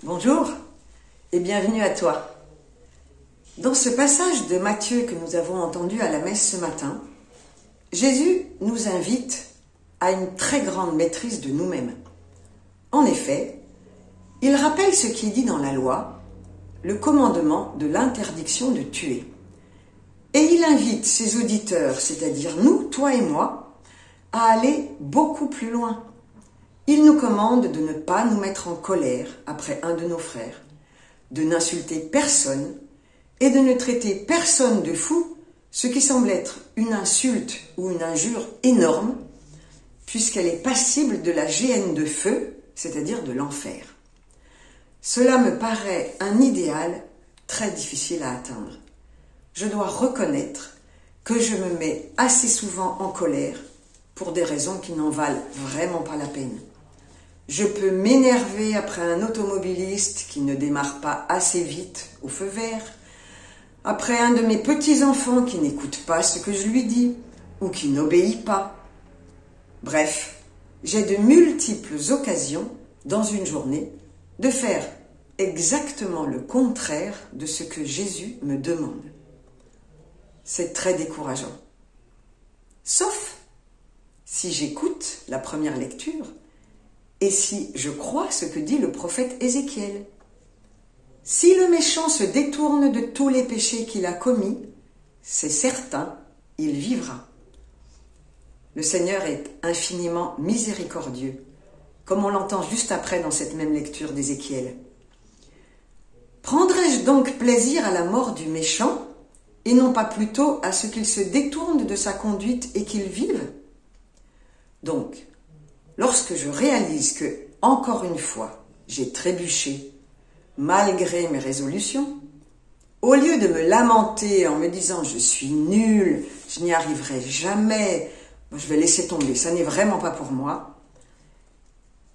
Bonjour et bienvenue à toi. Dans ce passage de Matthieu que nous avons entendu à la messe ce matin, Jésus nous invite à une très grande maîtrise de nous-mêmes. En effet, il rappelle ce qui est dit dans la loi, le commandement de l'interdiction de tuer. Et il invite ses auditeurs, c'est-à-dire nous, toi et moi, à aller beaucoup plus loin. Il nous commande de ne pas nous mettre en colère après un de nos frères, de n'insulter personne et de ne traiter personne de fou, ce qui semble être une insulte ou une injure énorme, puisqu'elle est passible de la géhenne de feu, c'est-à-dire de l'enfer. Cela me paraît un idéal très difficile à atteindre. Je dois reconnaître que je me mets assez souvent en colère pour des raisons qui n'en valent vraiment pas la peine. Je peux m'énerver après un automobiliste qui ne démarre pas assez vite au feu vert, après un de mes petits-enfants qui n'écoute pas ce que je lui dis ou qui n'obéit pas. Bref, j'ai de multiples occasions dans une journée de faire exactement le contraire de ce que Jésus me demande. C'est très décourageant. Sauf si j'écoute la première lecture et si je crois ce que dit le prophète Ézéchiel. Si le méchant se détourne de tous les péchés qu'il a commis, c'est certain, il vivra. Le Seigneur est infiniment miséricordieux, comme on l'entend juste après dans cette même lecture d'Ézéchiel. Prendrais-je donc plaisir à la mort du méchant, et non pas plutôt à ce qu'il se détourne de sa conduite et qu'il vive ? Donc, lorsque je réalise que, encore une fois, j'ai trébuché, malgré mes résolutions, au lieu de me lamenter en me disant « je suis nul, je n'y arriverai jamais, je vais laisser tomber, ça n'est vraiment pas pour moi »,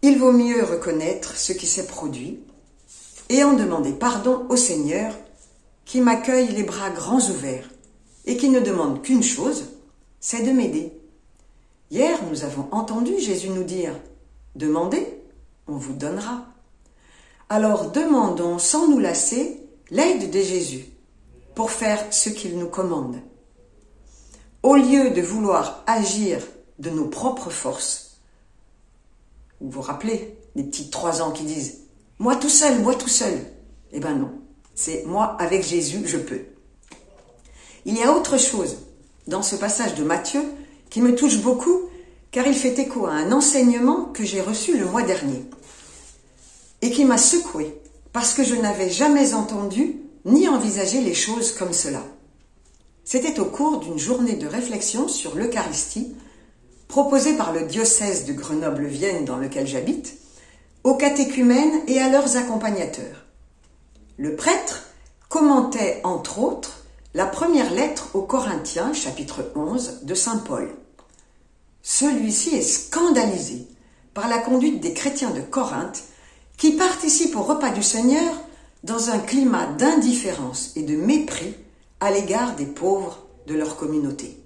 il vaut mieux reconnaître ce qui s'est produit et en demander pardon au Seigneur qui m'accueille les bras grands ouverts et qui ne demande qu'une chose, c'est de m'aider. Hier, nous avons entendu Jésus nous dire « Demandez, on vous donnera ». Alors demandons sans nous lasser l'aide de Jésus pour faire ce qu'il nous commande. Au lieu de vouloir agir de nos propres forces, vous vous rappelez les petits 3 ans qui disent « moi tout seul ». Eh bien non, c'est « moi avec Jésus, je peux ». Il y a autre chose dans ce passage de Matthieu qui me touche beaucoup car il fait écho à un enseignement que j'ai reçu le mois dernier et qui m'a secoué parce que je n'avais jamais entendu ni envisagé les choses comme cela. C'était au cours d'une journée de réflexion sur l'Eucharistie proposée par le diocèse de Grenoble-Vienne dans lequel j'habite, aux catéchumènes et à leurs accompagnateurs. Le prêtre commentait entre autres la première lettre aux Corinthiens, chapitre 11 de saint Paul. Celui-ci est scandalisé par la conduite des chrétiens de Corinthe qui participent au repas du Seigneur dans un climat d'indifférence et de mépris à l'égard des pauvres de leur communauté.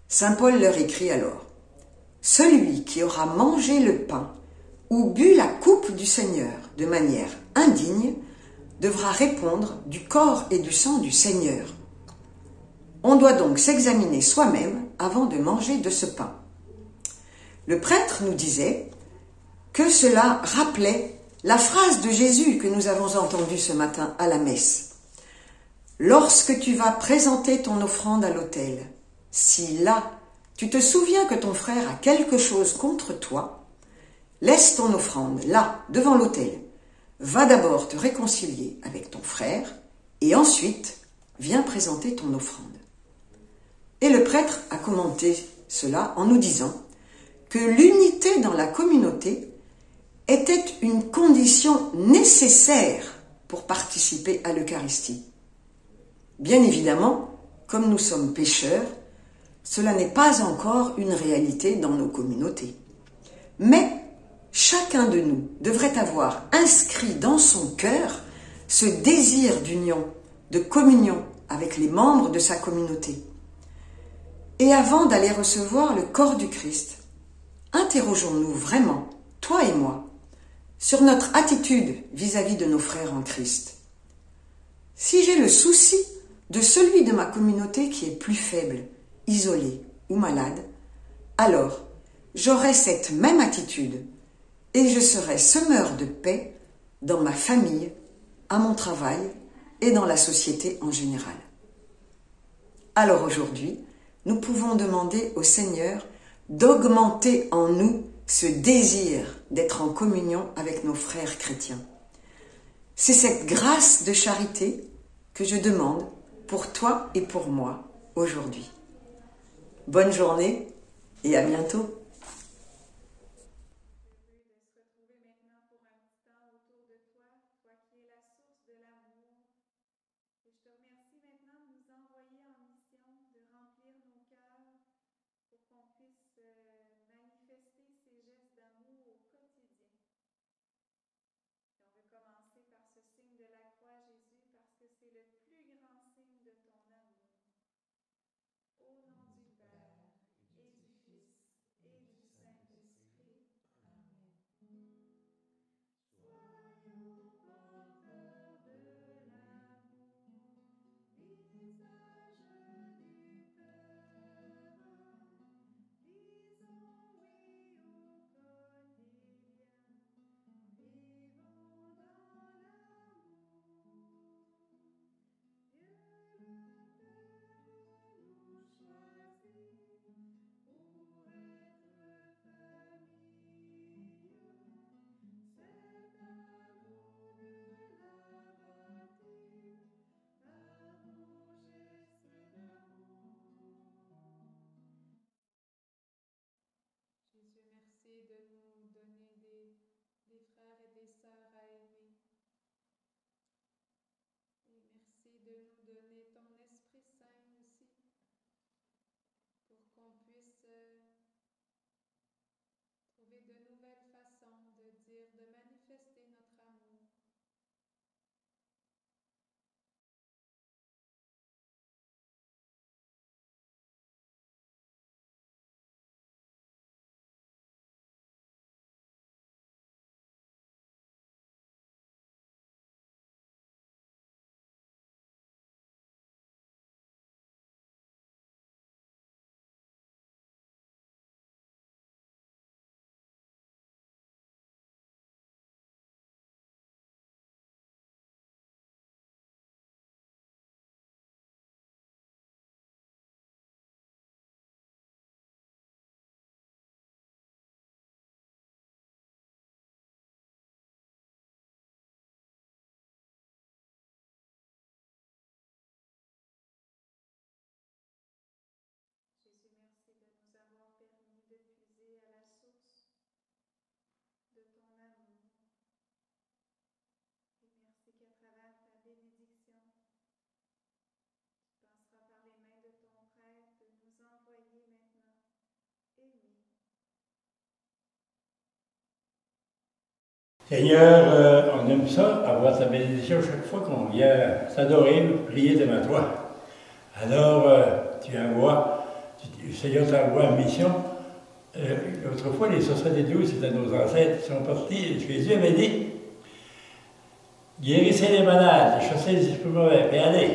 Saint Paul leur écrit alors « Celui qui aura mangé le pain ou bu la coupe du Seigneur de manière indigne devra répondre du corps et du sang du Seigneur. On doit donc s'examiner soi-même avant de manger de ce pain. » Le prêtre nous disait que cela rappelait la phrase de Jésus que nous avons entendue ce matin à la messe. « Lorsque tu vas présenter ton offrande à l'autel, si là, tu te souviens que ton frère a quelque chose contre toi, laisse ton offrande là, devant l'autel. Va d'abord te réconcilier avec ton frère et ensuite viens présenter ton offrande. » Et le prêtre a commenté cela en nous disant que l'unité dans la communauté était une condition nécessaire pour participer à l'Eucharistie. Bien évidemment, comme nous sommes pécheurs, cela n'est pas encore une réalité dans nos communautés. Mais chacun de nous devrait avoir inscrit dans son cœur ce désir d'union, de communion avec les membres de sa communauté. Et avant d'aller recevoir le corps du Christ, interrogeons-nous vraiment, toi et moi, sur notre attitude vis-à-vis de nos frères en Christ. Si j'ai le souci de celui de ma communauté qui est plus faible, isolé ou malade, alors j'aurai cette même attitude et je serai semeur de paix dans ma famille, à mon travail et dans la société en général. Alors aujourd'hui, nous pouvons demander au Seigneur d'augmenter en nous ce désir d'être en communion avec nos frères chrétiens. C'est cette grâce de charité que je demande pour toi et pour moi aujourd'hui. Bonne journée et à bientôt. Seigneur, on aime ça, avoir ta bénédiction chaque fois qu'on vient s'adorer, prier devant toi. Alors, Seigneur t'envoie en mission. Autrefois, les 72, c'était nos ancêtres qui sont partis. Jésus avait dit, guérissez les malades, chassez les esprits mauvais, et allez.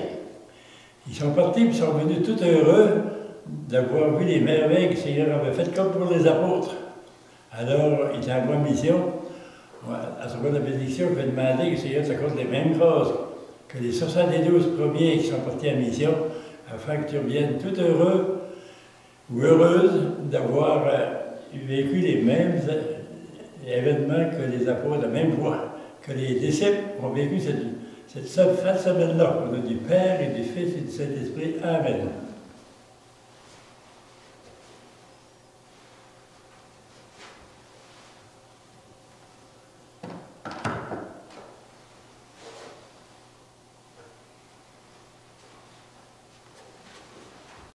Ils sont partis, puis ils sont venus tout heureux d'avoir vu les merveilles que le Seigneur avait faites, comme pour les apôtres. Alors, il t'envoie en mission. À travers la bénédiction, je vais demander que le Seigneur t'accorde les mêmes grâces que les 72 premiers qui sont partis en mission, afin que tu reviennes tout heureux ou heureuse d'avoir vécu les mêmes événements que les apôtres, la même voie, que les disciples ont vécu cette semaine-là. Au nom du Père et du Fils et du Saint-Esprit. Amen.